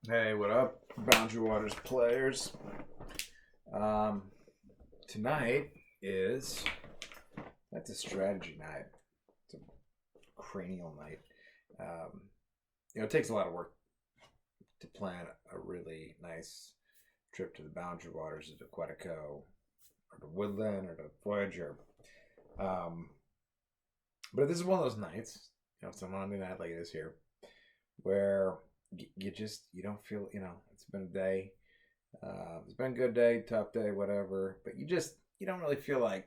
Hey, what up, Boundary Waters players? Um, Tonight is that's a strategy night. It's a cranial night. Um, it takes a lot of work to plan a really nice trip to the Boundary Waters, to Quetico, or to Woodland, or to Voyager. Um, but this is one of those nights, it's a Monday night like it is here, where you don't feel, it's been a day. It's been a good day, tough day, whatever. But you don't really feel like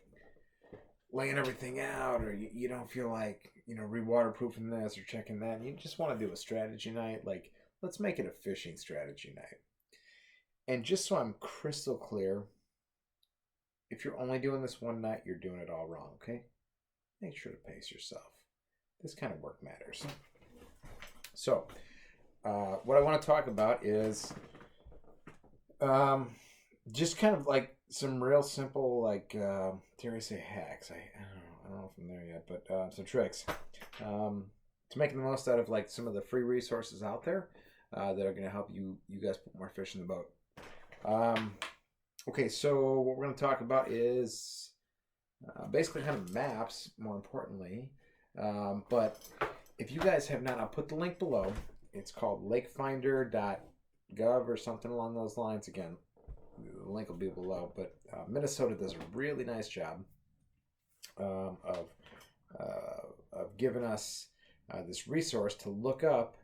laying everything out, or you don't feel like re-waterproofing this or checking that. You just want to do a strategy night. Like, let's make it a fishing strategy night. And just so I'm crystal clear, if you're only doing this one night, you're doing it all wrong. Okay, make sure to pace yourself. This kind of work matters. So, what I want to talk about is just kind of like some real simple, like, dare I say hacks? I don't know if I'm there yet, but some tricks to make the most out of like some of the free resources out there that are going to help you guys put more fish in the boat. Okay, so what we're going to talk about is basically kind of maps, more importantly. But if you guys have not, I'll put the link below. It's called lakefinder.gov or something along those lines. Again, the link will be below. But Minnesota does a really nice job of giving us this resource to look up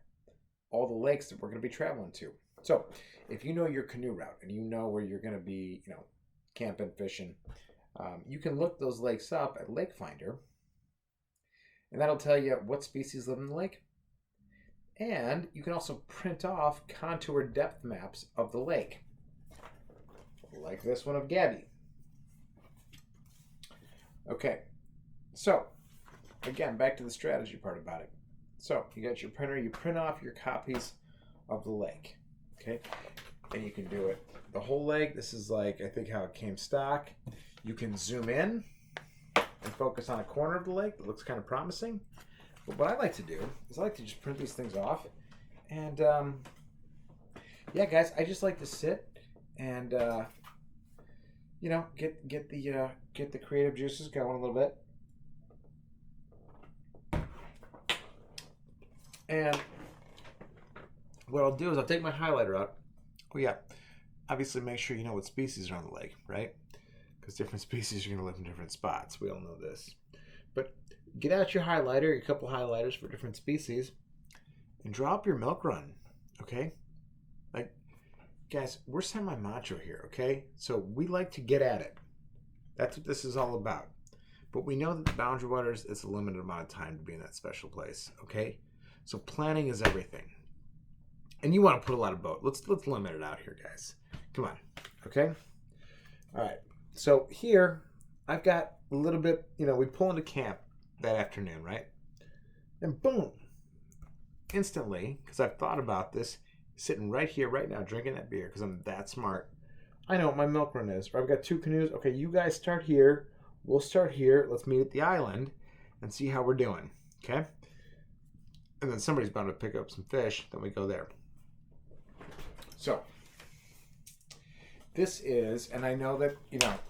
all the lakes that we're going to be traveling to. So if you know your canoe route and you know where you're going to be, camping, fishing, you can look those lakes up at Lake Finder, and that'll tell you what species live in the lake. And you can also print off contour depth maps of the lake, like this one of Gabby. Okay, so again, back to the strategy part about it. So you got your printer, you print off your copies of the lake, okay? And you can do it the whole lake. This is like, I think, how it came stock. You can zoom in and focus on a corner of the lake that looks kind of promising. But what I like to do is I like to just print these things off. And yeah, guys, I just like to sit and get the creative juices going a little bit. And what I'll do is I'll take my highlighter out. Oh yeah, obviously make sure you know what species are on the lake, right? Because different species are going to live in different spots. We all know this. But get out your highlighter, a couple highlighters for different species, and draw up your milk run, okay? Like, guys, we're semi-macho here, okay? So we like to get at it. That's what this is all about. But we know that the Boundary Waters is a limited amount of time to be in that special place, okay? So planning is everything. And you want to put a lot of boat. Let's limit it out here, guys. Come on, okay? All right. So here, I've got a little bit, we pull into camp that afternoon, right? And boom, instantly, because I've thought about this, sitting right here, right now, drinking that beer, because I'm that smart. I know what my milk run is. I've got 2 canoes. Okay, you guys start here. We'll start here. Let's meet at the island and see how we're doing, okay? And then somebody's bound to pick up some fish. Then we go there. So this is, and I know that,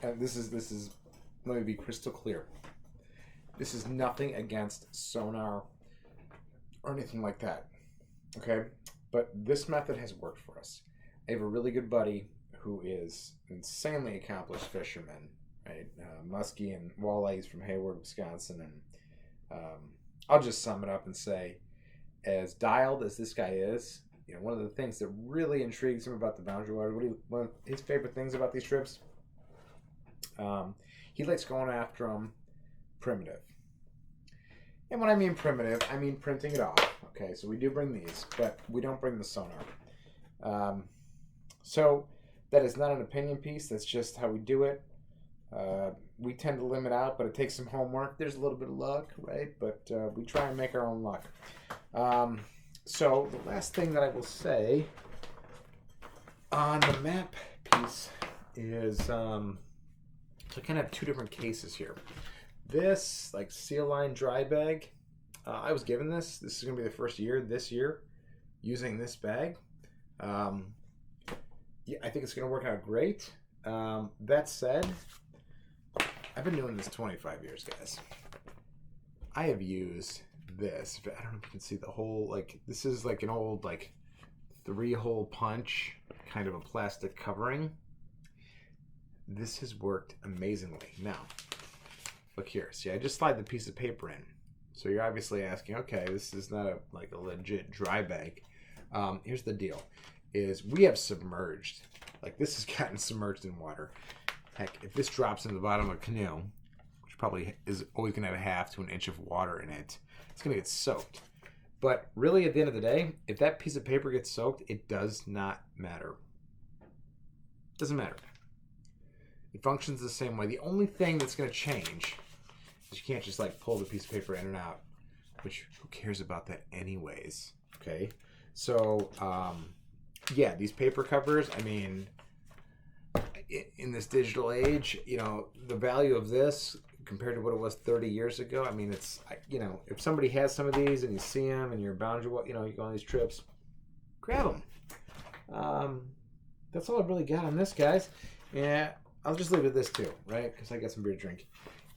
and this is, let me be crystal clear. This is nothing against sonar or anything like that, okay? But this method has worked for us. I have a really good buddy who is insanely accomplished fisherman, right? Muskie and walleyes from Hayward, Wisconsin. And I'll just sum it up and say, as dialed as this guy is, one of the things that really intrigues him about the Boundary Waters, one of his favorite things about these trips, he likes going after them primitive. And when I mean primitive, I mean printing it off. Okay, so we do bring these, but we don't bring the sonar. So that is not an opinion piece. That's just how we do it. We tend to limit out, but it takes some homework. There's a little bit of luck, right? But we try and make our own luck. So the last thing that I will say on the map piece is, so I kind of have 2 different cases here. This, like, seal line dry bag, I was given this. This is going to be the first year this year using this bag. Yeah, I think it's going to work out great. That said, I've been doing this 25 years, guys. I have used this. I don't know if you can see the whole, like, this is like an old, like, 3-hole punch, kind of a plastic covering. This has worked amazingly. Now, look here. See, I just slide the piece of paper in. So you're obviously asking, okay, this is not a legit dry bag. Here's the deal, is we have submerged. Like, this has gotten submerged in water. Heck, if this drops in the bottom of a canoe, which probably is always going to have a half to an inch of water in it, it's going to get soaked. But really, at the end of the day, if that piece of paper gets soaked, it does not matter. It doesn't matter. It functions the same way. The only thing that's going to change is you can't just like pull the piece of paper in and out, which who cares about that anyways, okay? So, yeah, these paper covers, I mean, in this digital age, you know, the value of this compared to what it was 30 years ago, I mean, it's, you know, if somebody has some of these and you see them and you're bound to, you know, you go on these trips, grab them. That's all I really got on this, guys. Yeah, I'll just leave it at this too, right? Because I got some beer to drink.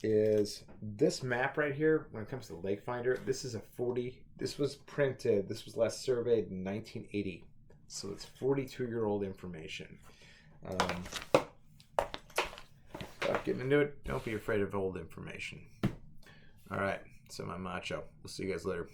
Is this map right here, when it comes to the Lake Finder, this is this was printed, this was last surveyed in 1980. So it's 42-year-old information. Without getting into it, don't be afraid of old information. All right, so my Macho. We'll see you guys later.